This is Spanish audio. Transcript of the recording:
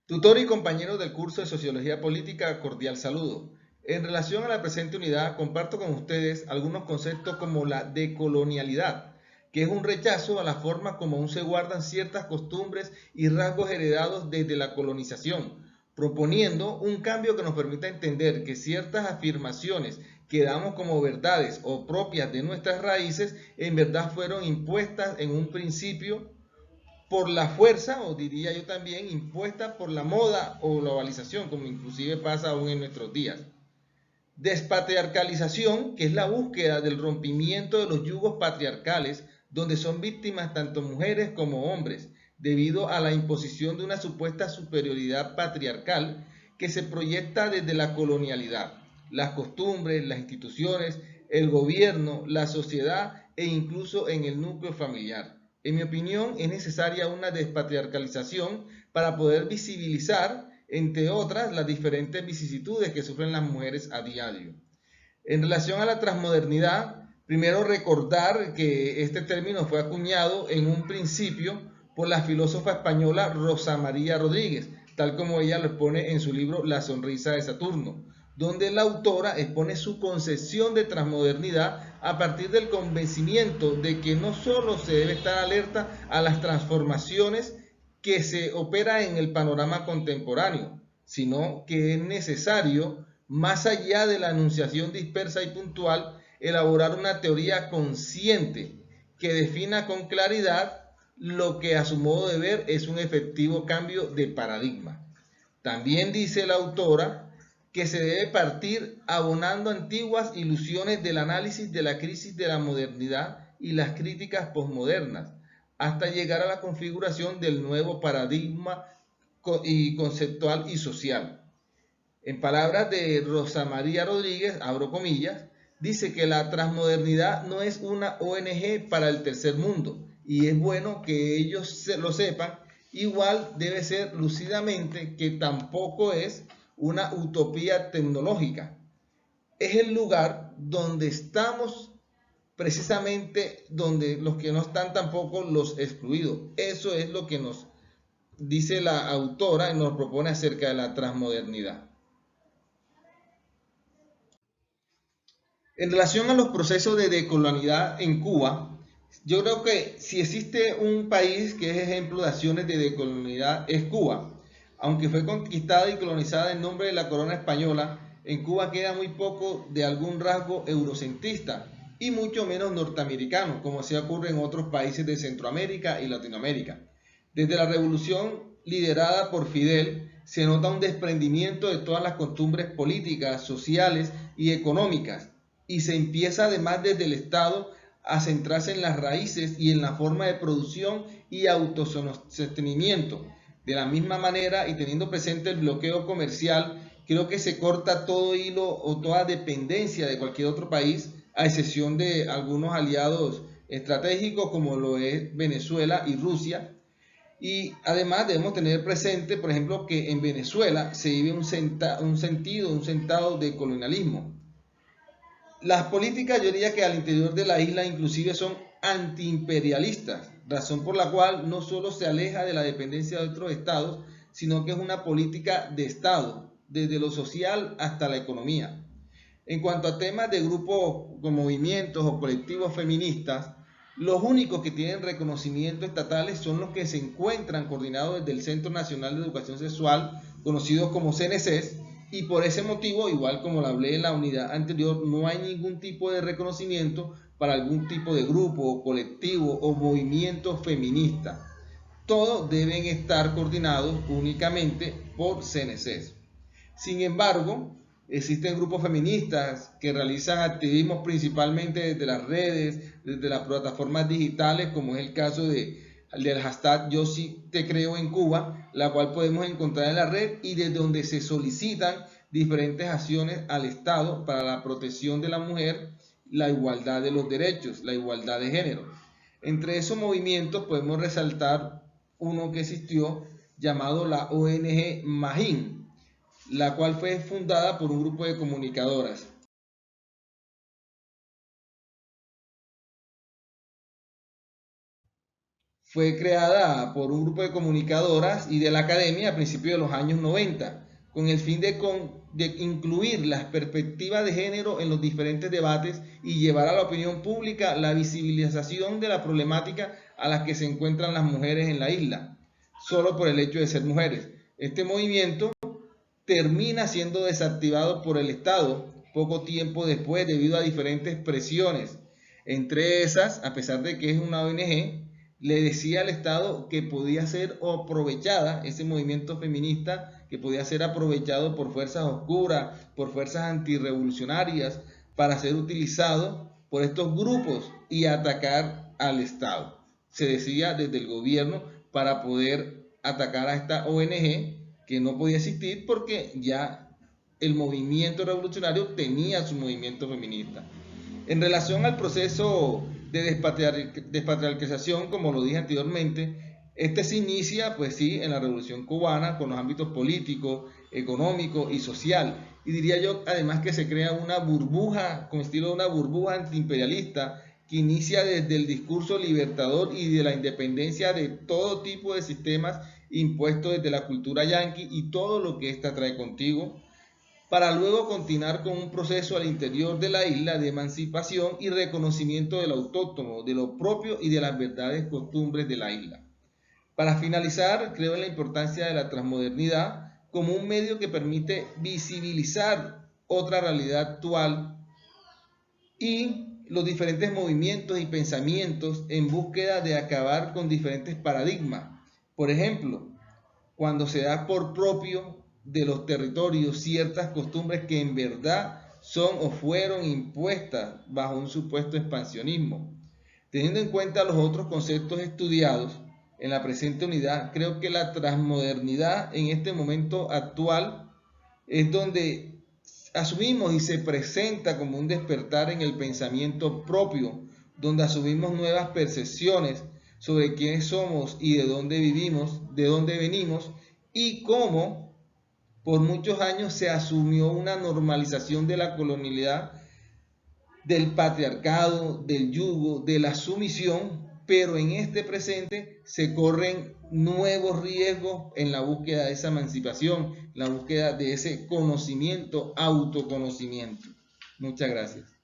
Tutor y compañero del curso de Sociología Política, cordial saludo. En relación a la presente unidad, comparto con ustedes algunos conceptos como la decolonialidad, que es un rechazo a la forma como aún se guardan ciertas costumbres y rasgos heredados desde la colonización, proponiendo un cambio que nos permita entender que ciertas afirmaciones que damos como verdades o propias de nuestras raíces, en verdad fueron impuestas en un principio por la fuerza, o diría yo también, impuesta por la moda o globalización, como inclusive pasa aún en nuestros días. Despatriarcalización, que es la búsqueda del rompimiento de los yugos patriarcales, donde son víctimas tanto mujeres como hombres, debido a la imposición de una supuesta superioridad patriarcal que se proyecta desde la colonialidad, las costumbres, las instituciones, el gobierno, la sociedad e incluso en el núcleo familiar. En mi opinión, es necesaria una despatriarcalización para poder visibilizar, entre otras, las diferentes vicisitudes que sufren las mujeres a diario. En relación a la transmodernidad, primero recordar que este término fue acuñado en un principio por la filósofa española Rosa María Rodríguez, tal como ella lo expone en su libro La sonrisa de Saturno, donde la autora expone su concepción de transmodernidad a partir del convencimiento de que no solo se debe estar alerta a las transformaciones que se opera en el panorama contemporáneo, sino que es necesario, más allá de la enunciación dispersa y puntual, elaborar una teoría consciente que defina con claridad lo que a su modo de ver es un efectivo cambio de paradigma. También dice la autora que se debe partir abonando antiguas ilusiones del análisis de la crisis de la modernidad y las críticas posmodernas, hasta llegar a la configuración del nuevo paradigma y conceptual y social. En palabras de Rosa María Rodríguez, abro comillas, dice que la transmodernidad no es una ONG para el tercer mundo y es bueno que ellos lo sepan. Igual debe ser lúcidamente que tampoco es una utopía tecnológica. Es el lugar donde estamos, precisamente donde los que no están tampoco los excluidos. Eso es lo que nos dice la autora y nos propone acerca de la transmodernidad. En relación a los procesos de decolonialidad en Cuba, yo creo que si existe un país que es ejemplo de acciones de decolonialidad es Cuba. Aunque fue conquistada y colonizada en nombre de la corona española, en Cuba queda muy poco de algún rasgo eurocentrista y mucho menos norteamericano, como se ocurre en otros países de Centroamérica y Latinoamérica. Desde la revolución liderada por Fidel, se nota un desprendimiento de todas las costumbres políticas, sociales y económicas, y se empieza además desde el Estado a centrarse en las raíces y en la forma de producción y autosostenimiento. De la misma manera, y teniendo presente el bloqueo comercial, creo que se corta todo hilo o toda dependencia de cualquier otro país, a excepción de algunos aliados estratégicos como lo es Venezuela y Rusia. Y además debemos tener presente, por ejemplo, que en Venezuela se vive un sentado de colonialismo. Las políticas, yo diría que al interior de la isla inclusive son antiimperialistas, razón por la cual no solo se aleja de la dependencia de otros estados, sino que es una política de estado, desde lo social hasta la economía. En cuanto a temas de grupos con movimientos o colectivos feministas, los únicos que tienen reconocimiento estatales son los que se encuentran coordinados desde el Centro Nacional de Educación Sexual, conocido como CNCs, y por ese motivo, igual como lo hablé en la unidad anterior, no hay ningún tipo de reconocimiento para algún tipo de grupo, colectivo o movimiento feminista. Todos deben estar coordinados únicamente por CNCs. Sin embargo, existen grupos feministas que realizan activismos principalmente desde las redes, desde las plataformas digitales, como es el caso del hashtag Yo sí te creo en Cuba, la cual podemos encontrar en la red y desde donde se solicitan diferentes acciones al Estado para la protección de la mujer, la igualdad de los derechos, la igualdad de género. Entre esos movimientos podemos resaltar uno que existió llamado la ONG Magín, la cual fue fundada por un grupo de comunicadoras. Fue creada por un grupo de comunicadoras y de la academia a principios de los años 90, con el fin de incluir las perspectivas de género en los diferentes debates y llevar a la opinión pública la visibilización de la problemática a la que se encuentran las mujeres en la isla, solo por el hecho de ser mujeres. Este movimiento termina siendo desactivado por el Estado poco tiempo después debido a diferentes presiones. Entre esas, a pesar de que es una ONG, le decía al Estado que podía ser aprovechada, ese movimiento feminista, que podía ser aprovechado por fuerzas oscuras, por fuerzas antirrevolucionarias, para ser utilizado por estos grupos y atacar al Estado. Se decía desde el gobierno para poder atacar a esta ONG que no podía existir porque ya el movimiento revolucionario tenía su movimiento feminista. En relación al proceso de despatriarcalización, como lo dije anteriormente, este se inicia, pues sí, en la Revolución Cubana, con los ámbitos políticos, económico y social. Y diría yo, además, que se crea una burbuja, con estilo de una burbuja antiimperialista, que inicia desde el discurso libertador y de la independencia de todo tipo de sistemas impuestos desde la cultura yanqui y todo lo que ésta trae contigo, para luego continuar con un proceso al interior de la isla de emancipación y reconocimiento del autóctono, de lo propio y de las verdades costumbres de la isla. Para finalizar, creo en la importancia de la transmodernidad como un medio que permite visibilizar otra realidad actual y los diferentes movimientos y pensamientos en búsqueda de acabar con diferentes paradigmas. Por ejemplo, cuando se da por propio de los territorios ciertas costumbres que en verdad son o fueron impuestas bajo un supuesto expansionismo. Teniendo en cuenta los otros conceptos estudiados en la presente unidad, creo que la transmodernidad en este momento actual es donde asumimos y se presenta como un despertar en el pensamiento propio, donde asumimos nuevas percepciones sobre quiénes somos y de dónde vivimos, de dónde venimos y cómo por muchos años se asumió una normalización de la colonialidad, del patriarcado, del yugo, de la sumisión, pero en este presente se corren nuevos riesgos en la búsqueda de esa emancipación, la búsqueda de ese conocimiento, autoconocimiento. Muchas gracias.